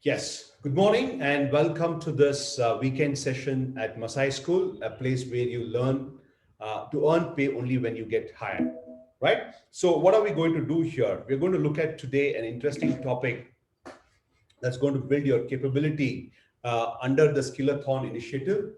Yes, good morning and welcome to this weekend session at Masai School, a place where you learn to earn pay only when you get hired, right? So, what are we going to do here? We're going to look at today an interesting topic that's going to build your capability under the Skillathon initiative.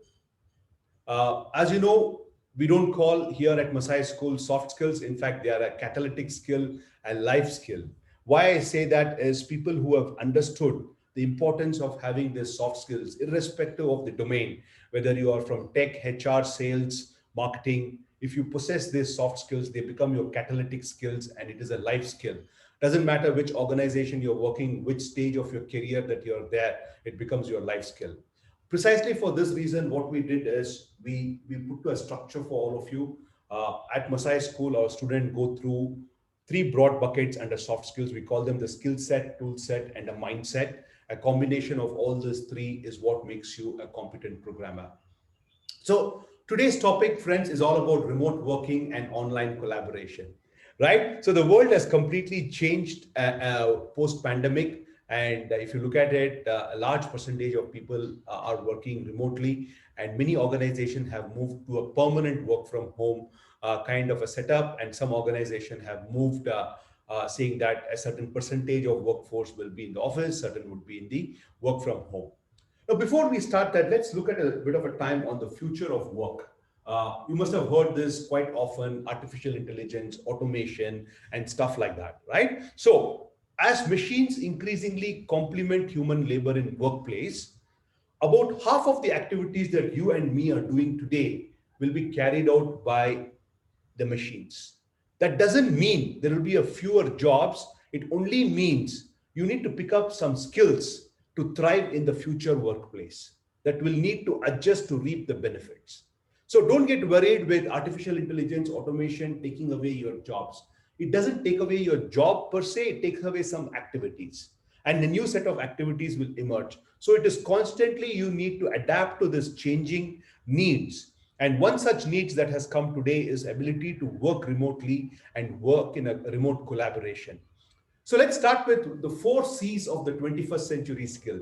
As you know, we don't call here at Masai School soft skills. In fact, they are a catalytic skill and life skill. Why I say that is people who have understood the importance of having these soft skills, irrespective of the domain, whether you are from tech, HR, sales, marketing, if you possess these soft skills, they become your catalytic skills and it is a life skill. Doesn't matter which organization you're working, which stage of your career that you're there, it becomes your life skill. Precisely for this reason, what we did is we put to a structure for all of you. At Masai School, our students go through three broad buckets under soft skills. We call them the skill set, tool set, and a mindset. A combination of all these three is what makes you a competent programmer. So today's topic, friends, is all about remote working and online collaboration, right? So the world has completely changed post-pandemic, and if you look at it, a large percentage of people are working remotely, and many organizations have moved to a permanent work from home kind of a setup, and some organizations have moved. Saying that a certain percentage of workforce will be in the office, certain would be in the work from home. Now, before we start that, let's look at a bit of a time on the future of work. You must have heard this quite often, artificial intelligence, automation, and stuff like that, right? So, as machines increasingly complement human labor in workplace, about half of the activities that you and me are doing today will be carried out by the machines. That doesn't mean there will be a fewer jobs. It only means you need to pick up some skills to thrive in the future workplace that will need to adjust to reap the benefits. So don't get worried with artificial intelligence, automation taking away your jobs. It doesn't take away your job per se, it takes away some activities. And a new set of activities will emerge. So it is constantly you need to adapt to this changing needs. And one such needs that has come today is ability to work remotely and work in a remote collaboration. So let's start with the four C's of the 21st century skill.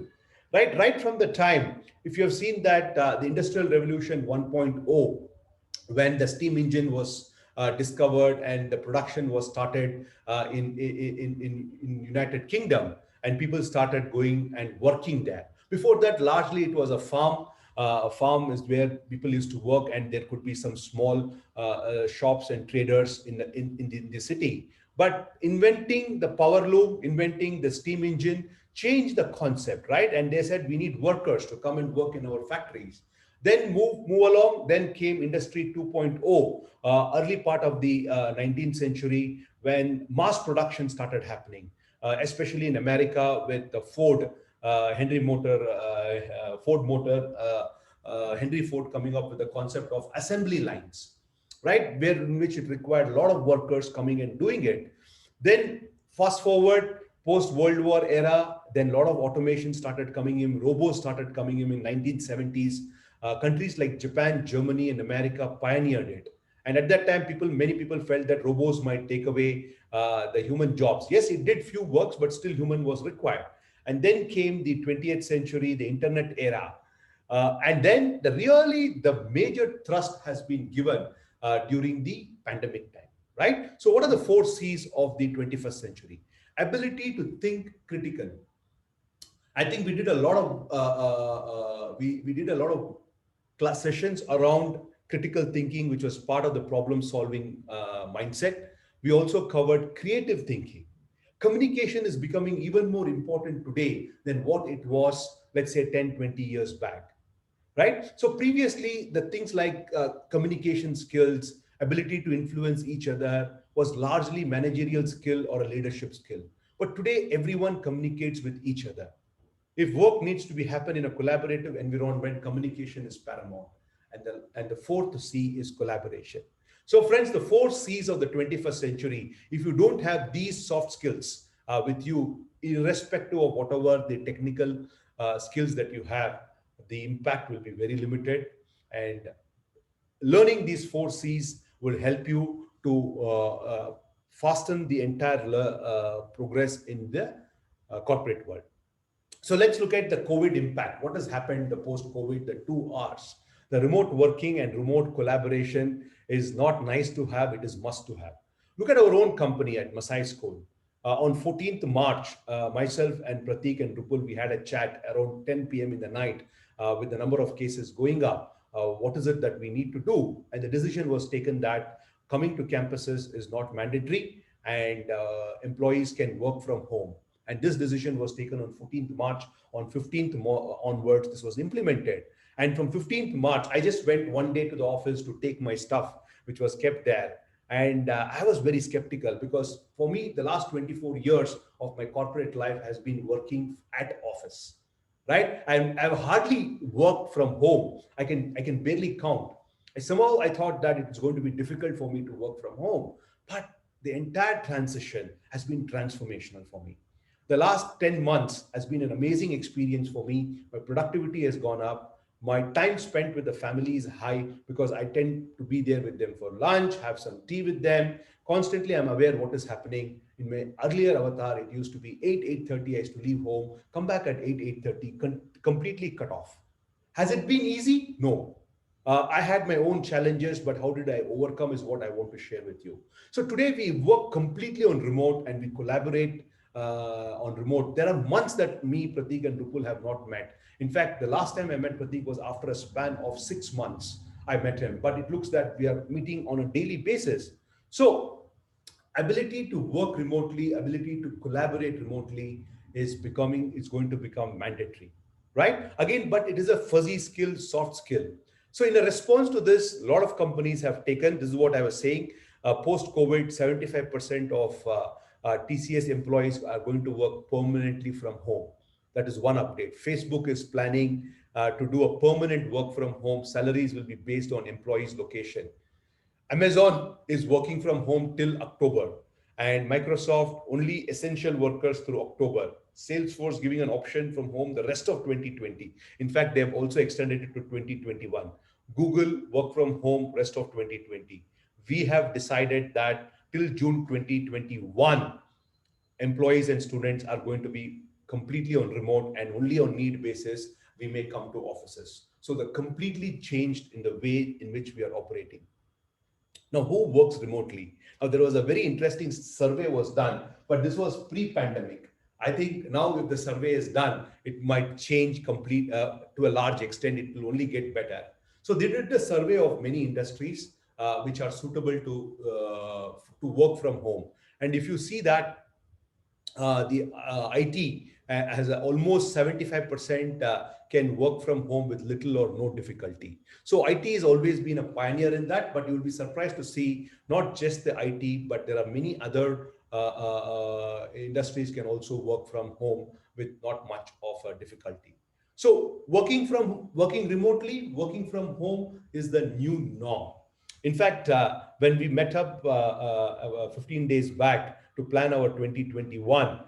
Right from the time, if you have seen that the Industrial Revolution 1.0, when the steam engine was discovered and the production was started in United Kingdom, and people started going and working there. Before that, largely it was a farm. A farm is where people used to work, and there could be some small shops and traders in the city. But inventing the power loom, inventing the steam engine changed the concept, right? And they said we need workers to come and work in our factories. Then move along. Then came Industry 2.0, early part of the 19th century, when mass production started happening, especially in America with the Ford, Ford Motor, Henry Ford coming up with the concept of assembly lines, right? Where in which it required a lot of workers coming and doing it. Then fast forward post World War era, then a lot of automation started coming in, robots started coming in 1970s. Countries like Japan, Germany, and America pioneered it. And at that time, many people felt that robots might take away the human jobs. Yes, it did few works, but still human was required. And then came the 20th century, the internet era. And then the major thrust has been given during the pandemic time, right? So what are the four C's of the 21st century? Ability to think critically. I think we did a lot of we did a lot of class sessions around critical thinking, which was part of the problem solving mindset. We also covered creative thinking. Communication is becoming even more important today than what it was, let's say, 10, 20 years back, right? So previously, the things like communication skills, ability to influence each other was largely managerial skill or a leadership skill. But today, everyone communicates with each other. If work needs to be happen in a collaborative environment, communication is paramount. And the fourth C is collaboration. So friends, the four C's of the 21st century, if you don't have these soft skills with you, irrespective of whatever the technical skills that you have, the impact will be very limited. And learning these four C's will help you to fasten the entire progress in the corporate world. So let's look at the COVID impact. What has happened the post-COVID, the 2 Rs. The remote working and remote collaboration is not nice to have, it is must to have. Look at our own company at Masai School. On 14th March, myself and Pratik and Rupul, we had a chat around 10 p.m. in the night with the number of cases going up. What is it that we need to do? And the decision was taken that coming to campuses is not mandatory and employees can work from home. And this decision was taken on 14th March. On 15th onwards, this was implemented. And from 15th March, I just went one day to the office to take my stuff, which was kept there. And I was very skeptical because for me, the last 24 years of my corporate life has been working at office, right? I've hardly worked from home. I can barely count. And somehow I thought that it's going to be difficult for me to work from home. But the entire transition has been transformational for me. The last 10 months has been an amazing experience for me. My productivity has gone up. My time spent with the family is high because I tend to be there with them for lunch, have some tea with them. Constantly, I'm aware what is happening. In my earlier avatar, it used to be 8, 8:30. I used to leave home, come back at 8, 8:30, completely cut off. Has it been easy? No. I had my own challenges, but how did I overcome is what I want to share with you. So today we work completely on remote and we collaborate on remote. There are months that me, Pratik, and Rupul have not met. In fact, the last time I met Pratik was after a span of 6 months. I met him, but it looks that we are meeting on a daily basis. So ability to work remotely, ability to collaborate remotely is going to become mandatory, right? Again, but it is a fuzzy skill, soft skill. So in a response to this, a lot of companies have taken, this is what I was saying, post-COVID, 75% of TCS employees are going to work permanently from home. That is one update. Facebook is planning to do a permanent work from home. Salaries will be based on employees' location. Amazon is working from home till October, and Microsoft only essential workers through October. Salesforce giving an option from home the rest of 2020. In fact, they have also extended it to 2021. Google work from home rest of 2020. We have decided that till June 2021, employees and students are going to be completely on remote and only on need basis we may come to offices. So the completely changed in the way in which we are operating. Now, who works remotely? Now, there was a very interesting survey was done, but this was pre-pandemic. I think now if the survey is done, it might change complete to a large extent. It will only get better. So they did a survey of many industries which are suitable to work from home. And if you see that the IT has almost 75% can work from home with little or no difficulty. So IT has always been a pioneer in that, but you'll be surprised to see not just the IT, but there are many other industries can also work from home with not much of a difficulty. So working remotely, working from home is the new norm. In fact, when we met up 15 days back to plan our 2021,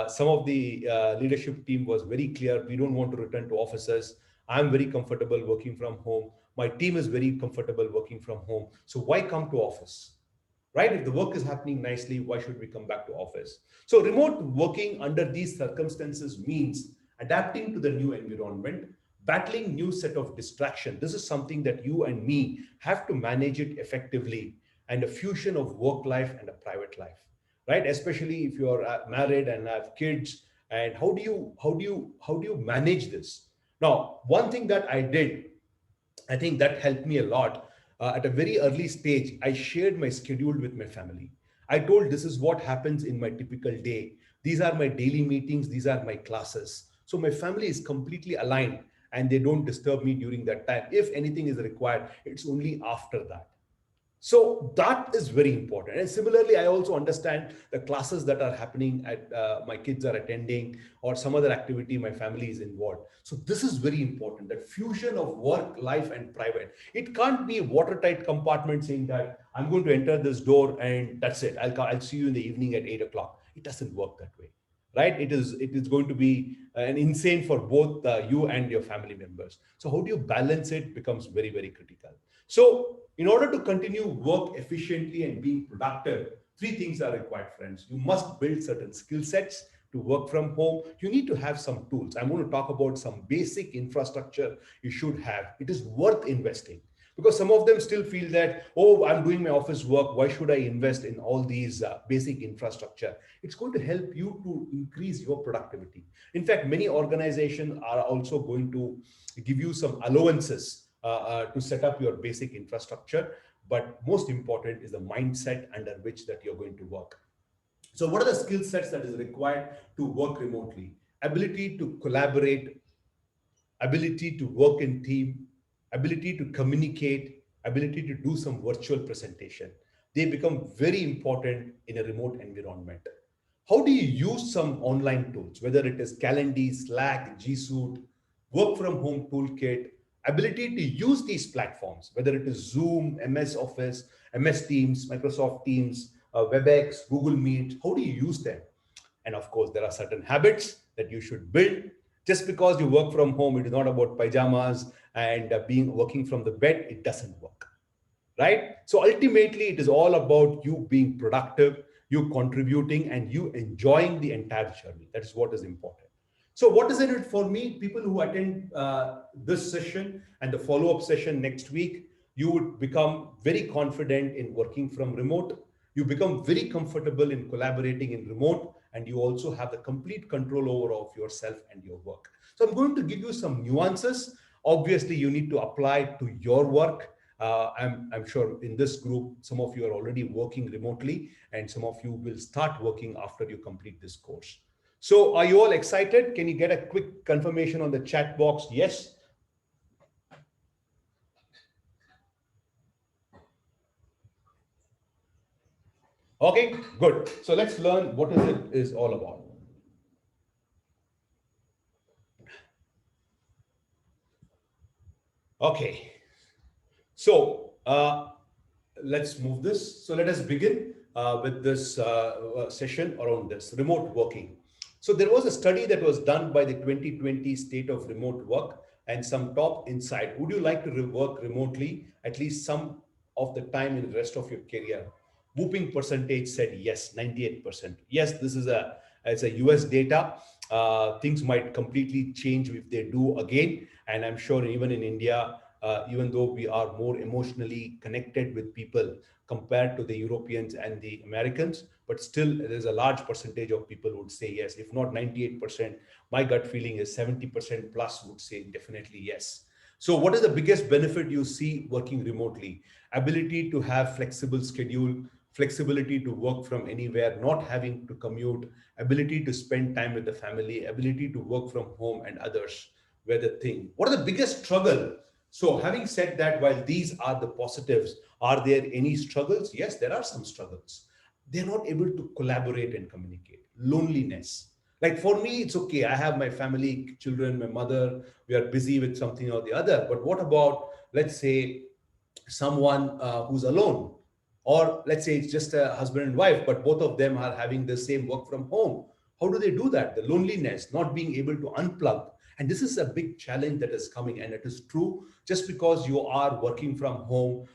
some of the leadership team was very clear. We don't want to return to offices. I'm very comfortable working from home. My team is very comfortable working from home. So why come to office? Right? If the work is happening nicely, why should we come back to office? So remote working under these circumstances means adapting to the new environment, battling new set of distraction. This is something that you and me have to manage it effectively, and a fusion of work life and a private life, right? Especially if you're married and have kids, and how do you manage this? Now, one thing that I did, I think that helped me a lot. At a very early stage, I shared my schedule with my family. I told this is what happens in my typical day. These are my daily meetings. These are my classes. So my family is completely aligned and they don't disturb me during that time. If anything is required, it's only after that. So that is very important. And similarly, I also understand the classes that are happening at my kids are attending or some other activity my family is involved. So this is very important, that fusion of work, life and private. It can't be a watertight compartment saying that I'm going to enter this door and that's it. I'll see you in the evening at 8 o'clock. It doesn't work that way, right? It is going to be an insane for both you and your family members. So how do you balance it becomes very, very critical. So in order to continue work efficiently and being productive, three things are required, friends. You must build certain skill sets, to work from home, you need to have some tools. I'm going to talk about some basic infrastructure you should have. It is worth investing because some of them still feel that, oh, I'm doing my office work. Why should I invest in all these basic infrastructure? It's going to help you to increase your productivity. In fact, many organizations are also going to give you some allowances to set up your basic infrastructure. But most important is the mindset under which that you're going to work. So what are the skill sets that is required to work remotely? Ability to collaborate, ability to work in team, ability to communicate, ability to do some virtual presentation. They become very important in a remote environment. How do you use some online tools, whether it is Calendly, Slack, G Suite, work from home toolkit, ability to use these platforms, whether it is Zoom, MS Office, MS Teams, Microsoft Teams, WebEx, Google Meet, how do you use them? And of course, there are certain habits that you should build. Just because you work from home, it is not about pajamas and being working from the bed. It doesn't work, right? So ultimately, it is all about you being productive, you contributing, and you enjoying the entire journey. That is what is important. So, what is in it for me? People who attend this session and the follow up session next week, you would become very confident in working from remote. You become very comfortable in collaborating in remote, and you also have the complete control over of yourself and your work. So, I'm going to give you some nuances. Obviously, you need to apply to your work. I'm sure in this group, some of you are already working remotely, and some of you will start working after you complete this course. So are you all excited? Can you get a quick confirmation on the chat box? Yes. Okay, good. So let's learn what is it is all about. Okay. So let's move this. So let us begin with this session around this remote working. So there was a study that was done by the 2020 State of Remote Work and some top insight. Would you like to work remotely at least some of the time in the rest of your career? Whooping percentage said yes, 98%. Yes, this is a as a US data. Things might completely change if they do again. And I'm sure even in India, even though we are more emotionally connected with people compared to the Europeans and the Americans, but still there's a large percentage of people who would say yes. If not 98%, my gut feeling is 70% plus would say definitely yes. So what is the biggest benefit you see working remotely? Ability to have flexible schedule, flexibility to work from anywhere, not having to commute, ability to spend time with the family, ability to work from home and others were the thing. What are the biggest struggle? So having said that, while these are the positives, are there any struggles? Yes, there are some struggles. They're not able to collaborate and communicate. Loneliness. Like for me, it's okay. I have my family, children, my mother. We are busy with something or the other. But what about, let's say, someone who's alone? Or let's say it's just a husband and wife, but both of them are having the same work from home. How do they do that? The loneliness, not being able to unplug. And this is a big challenge that is coming. And it is true, just because you are working from home,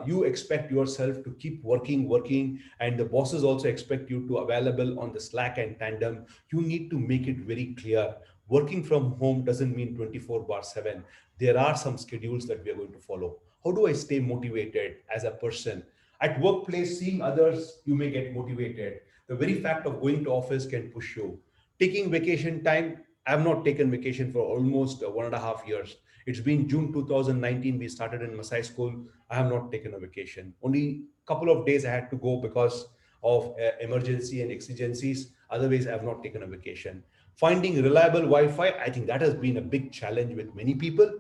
you expect yourself to keep working, and the bosses also expect you to available on the Slack and Tandem. You need to make it very clear. Working from home doesn't mean 24 bar 7. There are some schedules that we are going to follow. How do I stay motivated as a person? At workplace, seeing others, you may get motivated. The very fact of going to office can push you. Taking vacation time, I have not taken vacation for almost 1.5 years. It's been June 2019. We started in Masai School. I have not taken a vacation. Only a couple of days I had to go because of emergency and exigencies. Otherwise, I have not taken a vacation. Finding reliable Wi-Fi, I think that has been a big challenge with many people,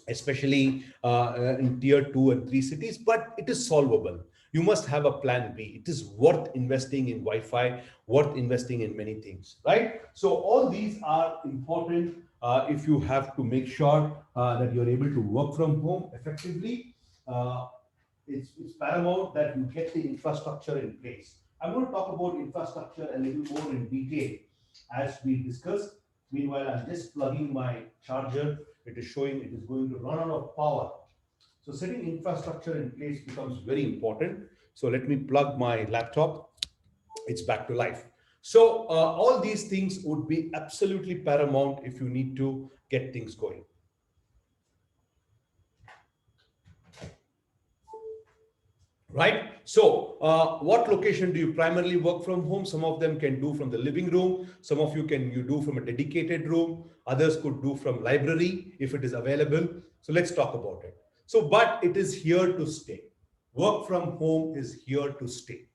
especially in tier 2 and 3 cities, but it is solvable. You must have a plan B. It is worth investing in Wi-Fi, worth investing in many things, right? So all these are important if you have to make sure that you're able to work from home effectively. Uh, it's paramount that you get the infrastructure in place. I'm going to talk about infrastructure a little more in detail as we discussed. Meanwhile, I'm just plugging my charger. It is showing it is going to run out of power. So setting infrastructure in place becomes very important. So let me plug my laptop. It's back to life. So all these things would be absolutely paramount if you need to get things going. Right? So, what location do you primarily work from home? Some of them can do from the living room. Some of you do from a dedicated room. Others could do from library if it is available. So let's talk about it. So, but it is here to stay. Work from home is here to stay,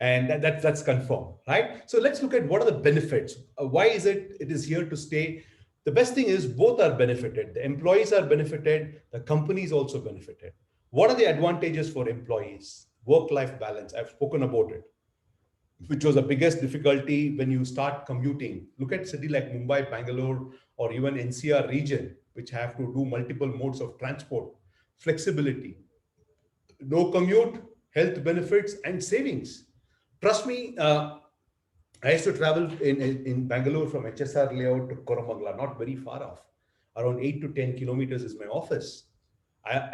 and that's confirmed, right? So let's look at what are the benefits. Why is it is here to stay? The best thing is both are benefited. The employees are benefited, the companies also benefited. What are the advantages for employees? Work life balance, I've spoken about it, which was the biggest difficulty when you start commuting. Look at city like Mumbai, Bangalore, or even NCR region, which have to do multiple modes of transport. Flexibility, no commute, health benefits, and savings. Trust me, I used to travel in Bangalore from HSR layout to Koramangala, not very far off. Around 8 to 10 kilometers is my office.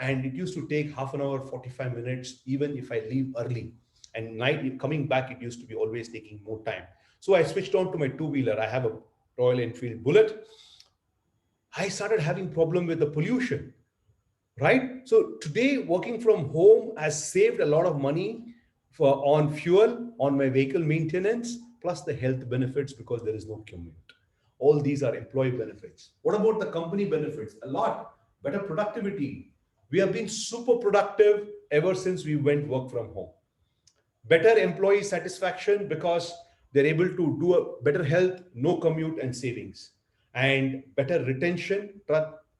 And it used to take half an hour, 45 minutes, even if I leave early. And night coming back, it used to be always taking more time. So I switched on to my two-wheeler. I have a Royal Enfield Bullet. I started having problem with the pollution, right? So today working from home has saved a lot of money for on fuel, on my vehicle maintenance, plus the health benefits because there is no commute. All these are employee benefits. What about the company benefits? A lot better productivity. We have been super productive ever since we went work from home. Better employee satisfaction because they're able to do a better health, no commute and savings, and better retention.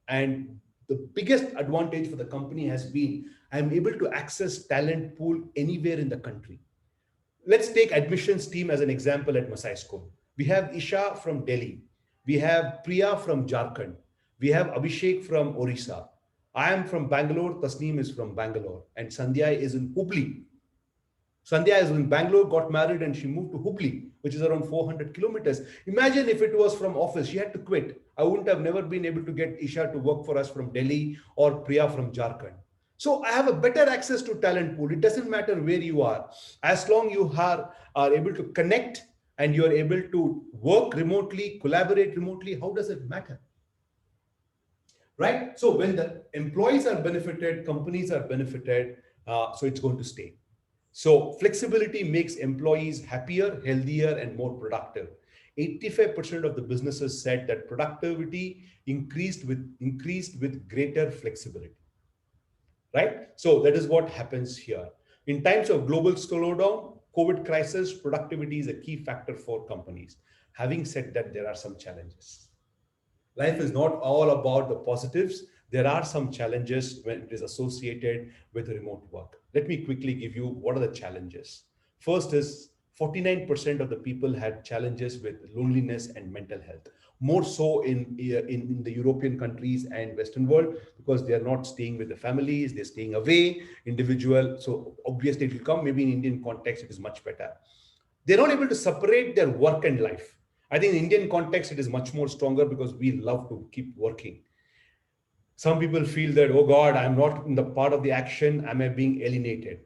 And the biggest advantage for the company has been I'm able to access talent pool anywhere in the country. Let's take admissions team as an example at Masai School. We have Isha from Delhi. We have Priya from Jharkhand. We have Abhishek from Orissa. I am from Bangalore. Tasneem is from Bangalore. And Sandhya is in Hubli. Sandhya is in Bangalore, got married, and she moved to Hubli, which is around 400 kilometers. Imagine if it was from office, she had to quit. I wouldn't have never been able to get Isha to work for us from Delhi or Priya from Jharkhand. So I have a better access to talent pool. It doesn't matter where you are. As long you are able to connect and you're able to work remotely, collaborate remotely, how does it matter? Right? So when the employees are benefited, companies are benefited, so it's going to stay. So flexibility makes employees happier, healthier, and more productive. 85% of the businesses said that productivity increased with greater flexibility. Right? So that is what happens here. In times of global slowdown, COVID crisis, productivity is a key factor for companies. Having said that, there are some challenges. Life is not all about the positives. There are some challenges when it is associated with remote work. Let me quickly give you what are the challenges. First is 49% of the people had challenges with loneliness and mental health. More so in the European countries and Western world because they are not staying with the families, they're staying away, individual. So obviously it will come. Maybe in Indian context, it is much better. They're not able to separate their work and life. I think in Indian context, it is much more stronger because we love to keep working. Some people feel that, oh God, I'm not in the part of the action, am I being alienated?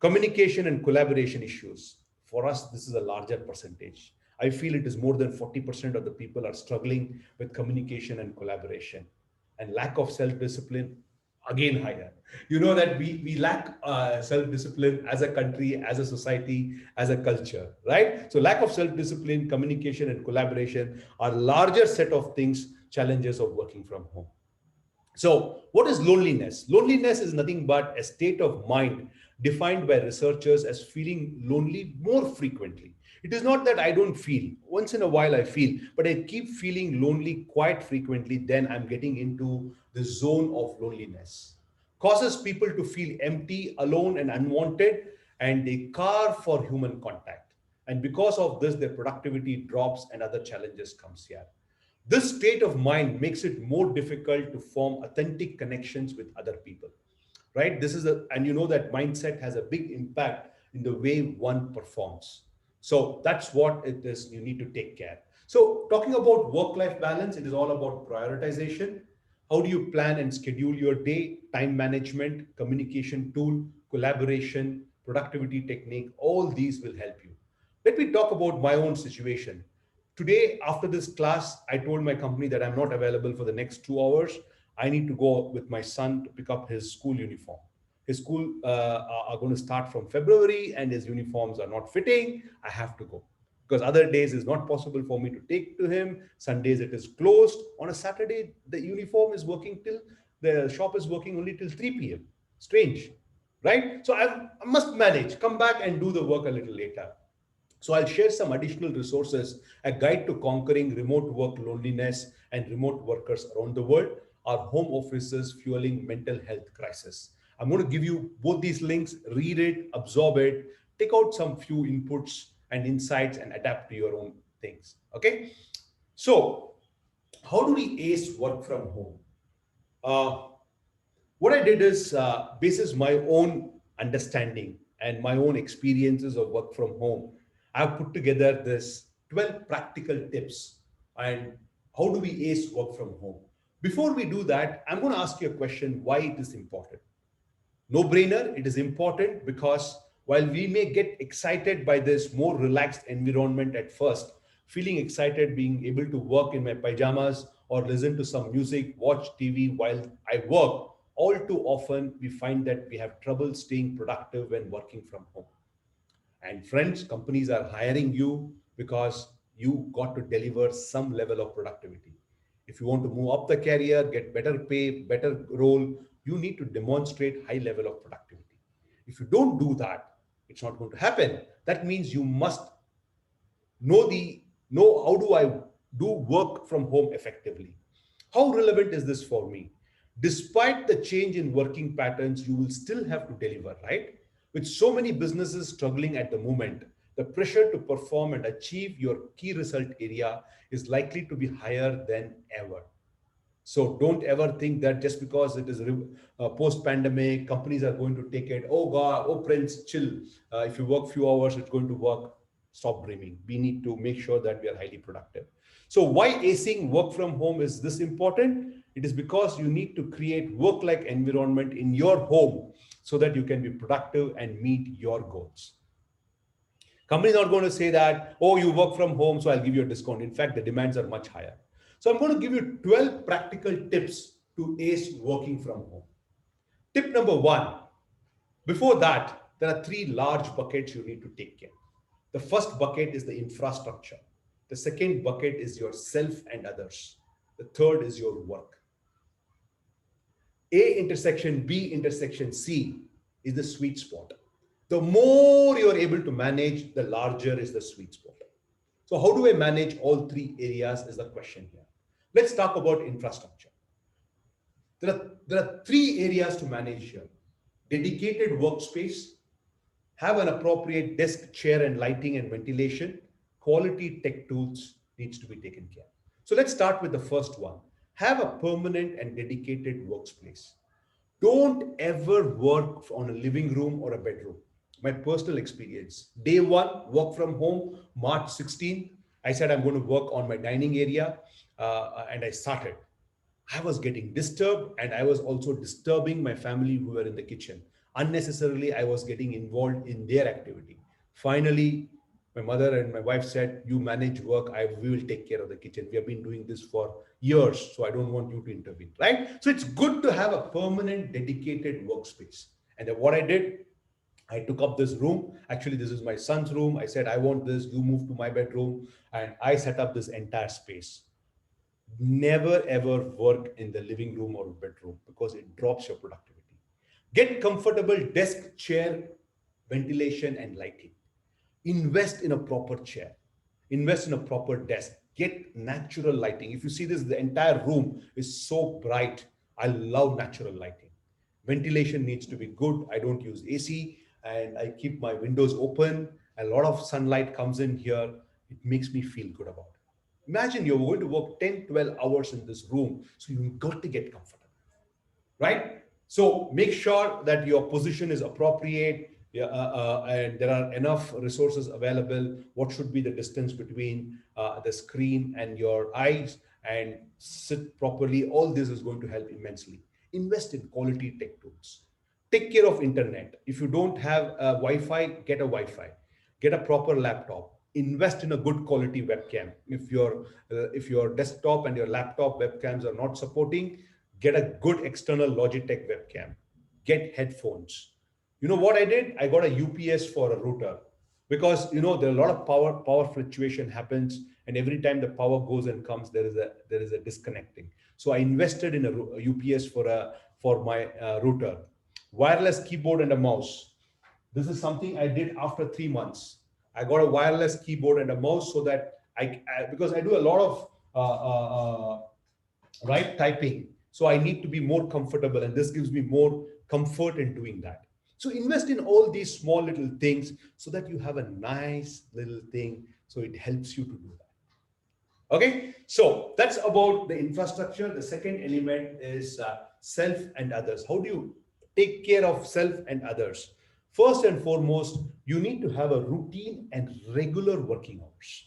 Communication and collaboration issues. For us, this is a larger percentage. I feel it is more than 40% of the people are struggling with communication and collaboration. And lack of self-discipline, again higher. You know that we lack self-discipline as a country, as a society, as a culture, right? So lack of self-discipline, communication and collaboration are larger set of things, challenges of working from home. So, what is loneliness? Loneliness is nothing but a state of mind defined by researchers as feeling lonely more frequently. It is not that I don't feel. Once in a while I feel, but I keep feeling lonely quite frequently, then I'm getting into the zone of loneliness. Causes people to feel empty, alone, and unwanted, and they carve for human contact. And because of this, their productivity drops and other challenges comes here. This state of mind makes it more difficult to form authentic connections with other people, right? And you know that mindset has a big impact in the way one performs. So that's what it is you need to take care. So talking about work-life balance, it is all about prioritization. How do you plan and schedule your day, time management, communication tool, collaboration, productivity technique, all these will help you. Let me talk about my own situation. Today, after this class, I told my company that I'm not available for the next 2 hours. I need to go with my son to pick up his school uniform. His school are going to start from February and his uniforms are not fitting. I have to go because other days is not possible for me to take to him. Sundays it is closed. On a Saturday, the uniform is working till the shop is working only till 3 p.m. Strange, right? So I must manage, come back and do the work a little later. So I'll share some additional resources, a guide to conquering remote work loneliness and remote workers around the world, our home offices fueling mental health crisis. I'm going to give you both these links, read it, absorb it, take out some few inputs and insights and adapt to your own things. Okay. So how do we ace work from home? Uh, what I did is, basis my own understanding and my own experiences of work from home, I've put together this 12 practical tips and how do we ace work from home. Before we do that, I'm going to ask you a question: why it is important? No brainer, it is important because while we may get excited by this more relaxed environment at first, feeling excited being able to work in my pajamas or listen to some music, watch TV while I work, all too often we find that we have trouble staying productive when working from home. And friends, companies are hiring you because you got to deliver some level of productivity. If you want to move up the career, get better pay, better role, you need to demonstrate high level of productivity. If you don't do that, it's not going to happen. That means you must know how do I do work from home effectively. How relevant is this for me? Despite the change in working patterns, you will still have to deliver, right? With so many businesses struggling at the moment, the pressure to perform and achieve your key result area is likely to be higher than ever. So don't ever think that just because it is post-pandemic, companies are going to take it. Oh God, oh Prince, chill. If you work few hours, it's going to work. Stop dreaming. We need to make sure that we are highly productive. So why acing work from home is this important? It is because you need to create work-like environment in your home so that you can be productive and meet your goals. Company is not going to say that, oh, you work from home, so I'll give you a discount. In fact, the demands are much higher. So I'm going to give you 12 practical tips to ace working from home. Tip number one: before that, there are three large buckets you need to take care. The first bucket is the infrastructure. The second bucket is yourself and others. The third is your work. A intersection B intersection C is the sweet spot. The more you're able to manage, the larger is the sweet spot. So how do I manage all three areas is the question here. Let's talk about infrastructure. There are three areas to manage here. Dedicated workspace, have an appropriate desk, chair, and lighting and ventilation. Quality tech tools needs to be taken care. So let's start with the first one. Have a permanent and dedicated workspace. Don't ever work on a living room or a bedroom. My personal experience. Day one, work from home, March 16th. I said I'm going to work on my dining area, and I started. I was getting disturbed and I was also disturbing my family who were in the kitchen. Unnecessarily, I was getting involved in their activity. Finally, my mother and my wife said, you manage work, we will take care of the kitchen. We have been doing this for years, so I don't want you to intervene, right? So it's good to have a permanent, dedicated workspace. And then what I did, I took up this room. Actually, this is my son's room. I said, I want this, you move to my bedroom. And I set up this entire space. Never ever work in the living room or bedroom because it drops your productivity. Get comfortable desk, chair, ventilation, and lighting. Invest in a proper chair. Invest in a proper desk. Get natural lighting. If you see this, the entire room is so bright. I love natural lighting. Ventilation needs to be good. I don't use AC and I keep my windows open. A lot of sunlight comes in here. It makes me feel good about it. Imagine you're going to work 10, 12 hours in this room. So you've got to get comfortable, right? So make sure that your position is appropriate, yeah, and there are enough resources available. What should be the distance between the screen and your eyes, and sit properly. All this is going to help immensely. Invest in quality tech tools. Take care of internet. If you don't have a Wi-Fi, get a Wi-Fi. Get a proper laptop, invest in a good quality webcam. If your desktop and your laptop webcams are not supporting, get a good external Logitech webcam. Get headphones. You know what I did? I got a UPS for a router, because there are a lot of power fluctuation happens, and every time the power goes and comes, there is a disconnecting. So I invested in a UPS for my router. Wireless keyboard and a mouse. This is something I did after 3 months. I got a wireless keyboard and a mouse, so that because I do a lot of right typing, so I need to be more comfortable, and this gives me more comfort in doing that. So invest in all these small little things, so that you have a nice little thing, so it helps you to do that. Okay, so that's about the infrastructure. The second element is self and others. How do you take care of self and others? First and foremost, you need to have a routine and regular working hours.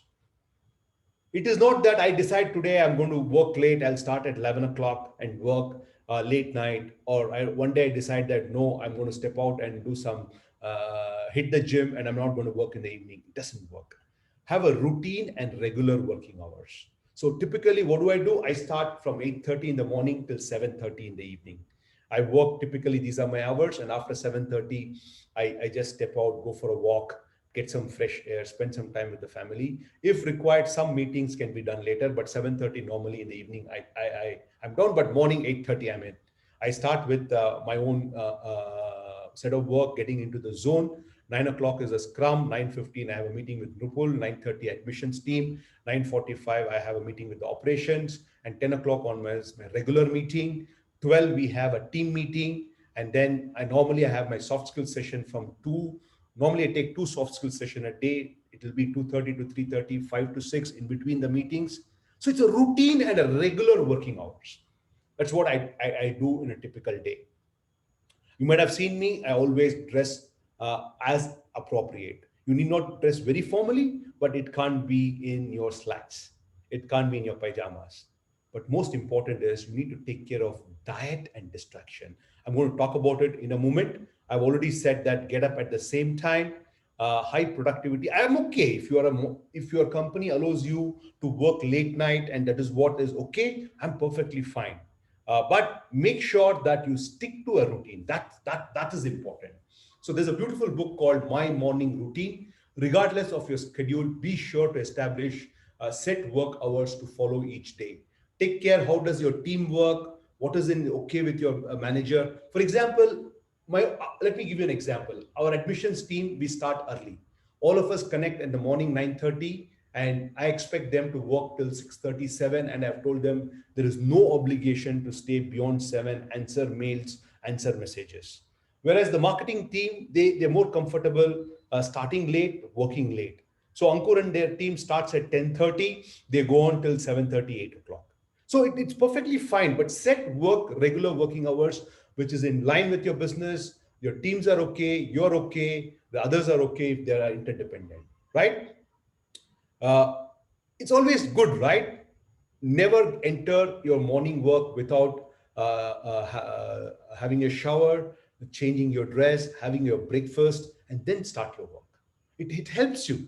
It is not that I decide today I'm going to work late, I'll start at 11 o'clock and work late night, or one day I decide that no, I'm going to step out and do some, hit the gym, and I'm not going to work in the evening. It doesn't work. Have a routine and regular working hours. So typically, what do? I start from 8:30 in the morning till 7:30 in the evening. I work, typically these are my hours, and after 7:30, I just step out, go for a walk, get some fresh air, spend some time with the family. If required, some meetings can be done later, but 7:30 normally in the evening, I'm done. But morning 8:30, I'm in. I start with my own set of work, getting into the zone. 9 o'clock is a scrum. 9:15, I have a meeting with Nupul. 9:30, admissions team. 9:45, I have a meeting with the operations, and 10 o'clock on my regular meeting. 12, we have a team meeting, and then I have my soft skill session from 2. Normally, I take 2 soft skill session a day. It will be 2:30 to 3:30, 5 to 6 in between the meetings. So it's a routine and a regular working hours. That's what I do in a typical day. You might have seen me, I always dress as appropriate. You need not dress very formally, but it can't be in your slacks. It can't be in your pajamas. But most important is you need to take care of diet and distraction. I'm going to talk about it in a moment. I've already said that get up at the same time, high productivity. I'm okay if your company allows you to work late night and that is what is okay. I'm perfectly fine. But make sure that you stick to a routine. That is important. So there's a beautiful book called My Morning Routine. Regardless of your schedule, be sure to establish set work hours to follow each day. Take care. How does your team work? What is in okay with your manager? For example, let me give you an example. Our admissions team, we start early. All of us connect in the morning 9:30, and I expect them to work till 6:37. And I've told them there is no obligation to stay beyond 7, answer mails, answer messages. Whereas the marketing team, they're more comfortable starting late, working late. So Ankur and their team starts at 10:30, they go on till 7:30, 8 o'clock. So it's perfectly fine, but set regular working hours, which is in line with your business. Your teams are okay, you're okay, the others are okay if they are interdependent, right? Uh, it's always good, right? Never enter your morning work without having a shower, changing your dress, having your breakfast, and then start your work. It helps you,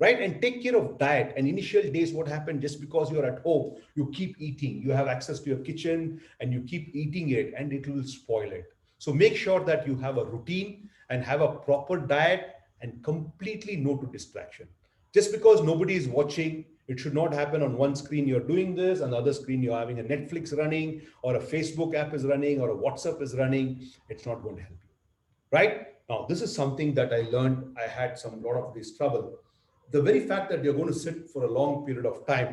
right? And take care of diet. And initial days, what happened, just because you're at home, you keep eating, you have access to your kitchen and you keep eating it, and it will spoil it. So make sure that you have a routine and have a proper diet and completely no to distraction. Just because nobody is watching, it should not happen on one screen you're doing this, on the other screen you're having a Netflix running, or a Facebook app is running, or a WhatsApp is running. It's not going to help you, right? Now, this is something that I learned. I had some lot of this trouble. The very fact that you're going to sit for a long period of time,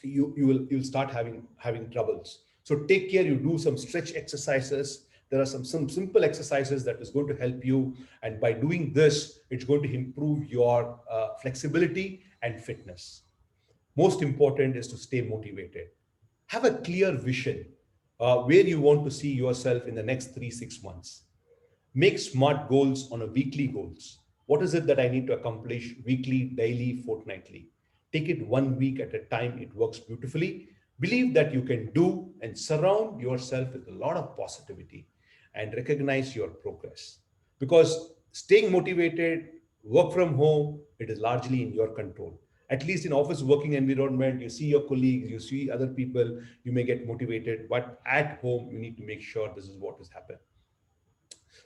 you'll start having troubles. So take care. You do some stretch exercises. There are some simple exercises that is going to help you, and by doing this, it's going to improve your flexibility and fitness. Most important is to stay motivated. Have a clear vision where you want to see yourself in the next 3 6 months. Make smart goals on a weekly goals. What is it that I need to accomplish weekly, daily, fortnightly? Take it 1 week at a time. It works beautifully. Believe that you can do, and surround yourself with a lot of positivity and recognize your progress. Because staying motivated Work from home, it is largely in your control. At least in office working environment, you see your colleagues, you see other people, you may get motivated, but at home, you need to make sure this is what is happening.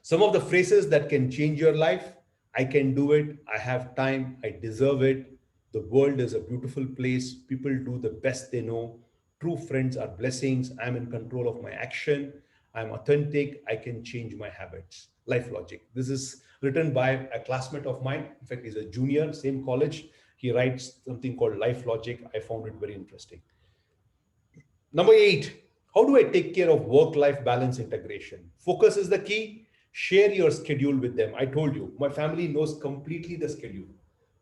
Some of the phrases that can change your life: I can do it, I have time, I deserve it, the world is a beautiful place, people do the best they know, true friends are blessings, I'm in control of my action, I'm authentic, I can change my habits. Life logic. This is written by a classmate of mine. In fact, he's a junior, same college. He writes something called Life Logic. I found it very interesting. Number 8, how do I take care of work life balance integration? Focus is the key. Share your schedule with them. I told you, my family knows completely the schedule.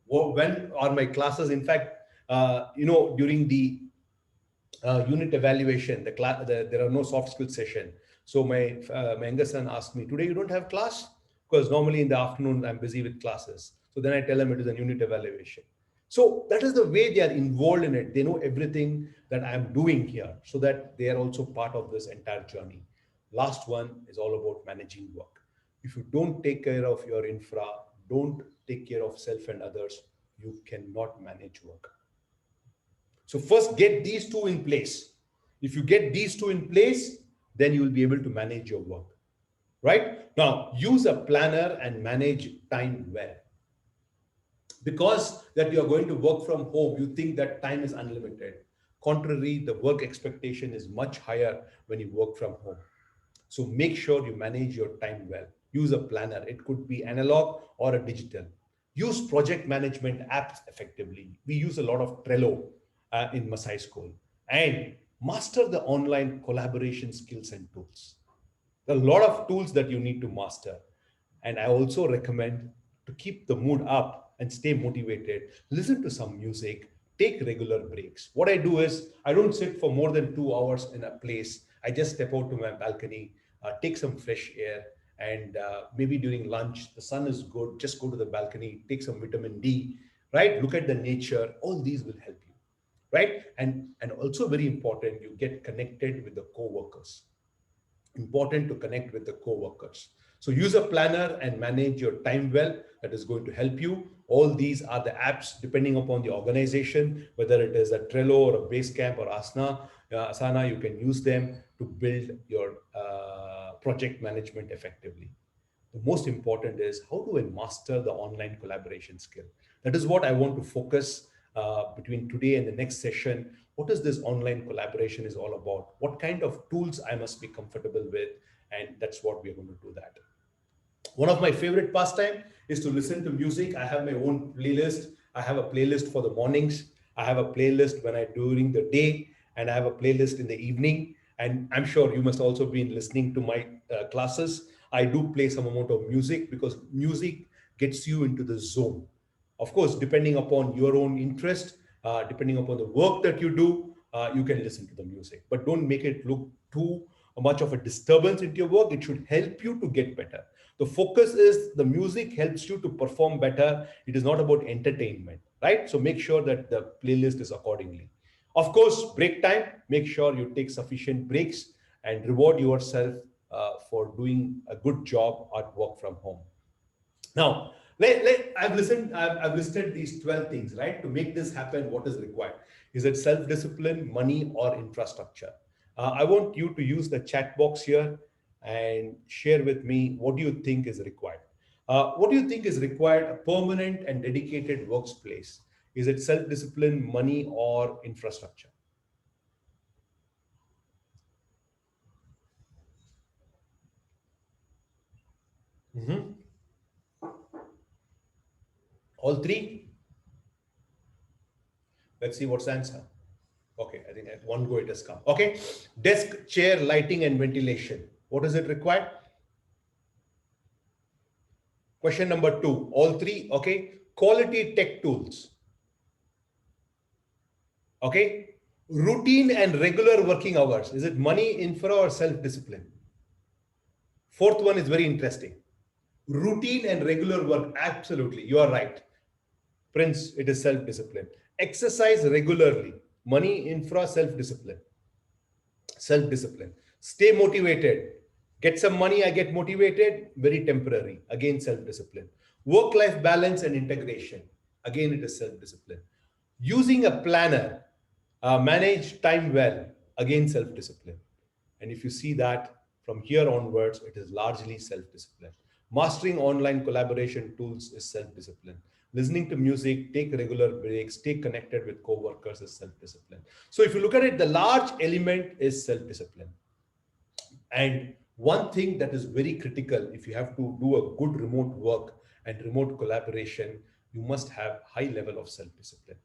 When are my classes? In fact, during the unit evaluation, there are no soft skill session. So my younger son asked me, today you don't have class? Because normally in the afternoon I'm busy with classes. So then I tell him it is a unit evaluation. So that is the way they are involved in it. They know everything that I'm doing here, so that they are also part of this entire journey. Last one is all about managing work. If you don't take care of your infra, don't take care of self and others, you cannot manage work. So first get these two in place. If you get these two in place, then you will be able to manage your work. Right? Now, use a planner and manage time well. Because that you are going to work from home, you think that time is unlimited. Contrary, the work expectation is much higher when you work from home. So make sure you manage your time well. Use a planner. It could be analog or a digital. Use project management apps effectively. We use a lot of Trello in Masai School. And master the online collaboration skills and tools. There are a lot of tools that you need to master. And I also recommend to keep the mood up and stay motivated. Listen to some music, take regular breaks. What I do is I don't sit for more than 2 hours in a place. I just step out to my balcony, take some fresh air, and maybe during lunch, the sun is good. Just go to the balcony, take some vitamin D, right? Look at the nature. All these will help you, right? And also very important, you get connected with the co-workers. Important to connect with the co-workers. So use a planner and manage your time well. That is going to help you. All these are the apps depending upon the organization, whether it is a Trello or a Basecamp or Asana, you can use them to build your project management effectively. The most important is, how do I master the online collaboration skill? That is what I want to focus between today and the next session. What is this online collaboration is all about? What kind of tools I must be comfortable with? And that's what we're going to do that. One of my favorite pastime is to listen to music. I have my own playlist. I have a playlist for the mornings. I have a playlist when I during the day, and I have a playlist in the evening. And I'm sure you must also be listening to my classes. I do play some amount of music because music gets you into the zone. Of course, depending upon your own interest, depending upon the work that you do, you can listen to the music. But don't make it look too much of a disturbance into your work. It should help you to get better. The focus is the music helps you to perform better. It is not about entertainment, right? So make sure that the playlist is accordingly. Of course, break time, make sure you take sufficient breaks and reward yourself for doing a good job at work from home. Now, I've listed these 12 things, right? To make this happen, what is required? Is it self-discipline, money, or infrastructure? I want you to use the chat box here and share with me what do you think is required. What do you think is required? A permanent and dedicated workplace. Is it self-discipline, money, or infrastructure? Mhm. All three? Let's see what's the answer. Okay, I think at one go it has come. Okay, desk, chair, lighting, and ventilation. What does it require? Question number two, all three. Okay, quality tech tools. Okay, routine and regular working hours. Is it money, infra, or self discipline? Fourth one is very interesting. Routine and regular work. Absolutely, you are right. Prince, it is self discipline. Exercise regularly. Money, infra, self discipline. Self discipline. Stay motivated. Get some money, I get motivated. Very temporary. Again, self discipline. Work-life balance and integration. Again, it is self-discipline. Using a planner, manage time well. Again, self-discipline. And if you see that from here onwards, it is largely self-discipline. Mastering online collaboration tools is self-discipline. Listening to music, take regular breaks, stay connected with co-workers is self-discipline. So if you look at it, the large element is self-discipline. And one thing that is very critical, if you have to do a good remote work and remote collaboration, you must have high level of self-discipline.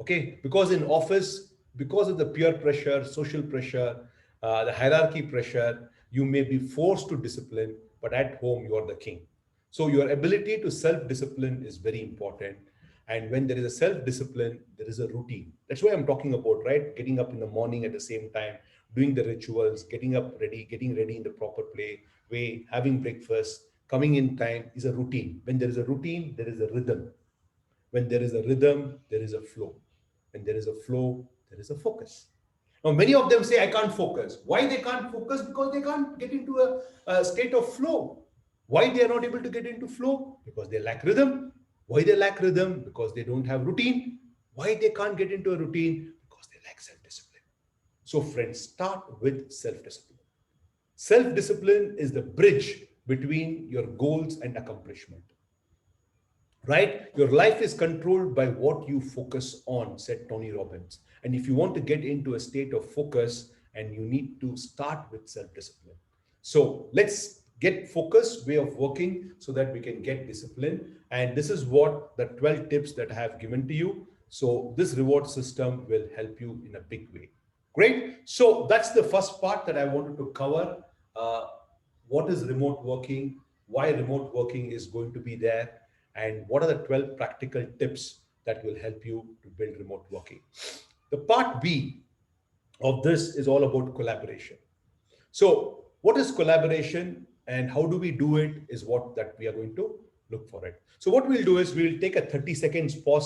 Okay, because in office, because of the peer pressure, social pressure, the hierarchy pressure, you may be forced to discipline, but at home you are the king. So your ability to self-discipline is very important. And when there is a self-discipline, there is a routine. That's why I'm talking about, right? Getting up in the morning at the same time, doing the rituals, getting up ready, getting ready in the proper way, having breakfast, coming in time is a routine. When there is a routine, there is a rhythm. When there is a rhythm, there is a flow. When there is a flow, there is a focus. Now, many of them say, I can't focus. Why they can't focus? Because they can't get into a state of flow. Why they are not able to get into flow? Because they lack rhythm. Why they lack rhythm? Because they don't have routine. Why they can't get into a routine? Because they lack self-discipline. So, friends, start with self-discipline. Self-discipline is the bridge between your goals and accomplishment. Right? Your life is controlled by what you focus on, said Tony Robbins. And if you want to get into a state of focus, and you need to start with self-discipline. So let's get focused way of working so that we can get discipline. And this is what the 12 tips that I have given to you. So this reward system will help you in a big way. Great. So that's the first part that I wanted to cover. Uh, what is remote working? Why remote working is going to be there? And what are the 12 practical tips that will help you to build remote working? The part B of this is all about collaboration. So, what is collaboration and how do we do it is what that we are going to look for it. So, what we'll do is we'll take a 30 seconds pause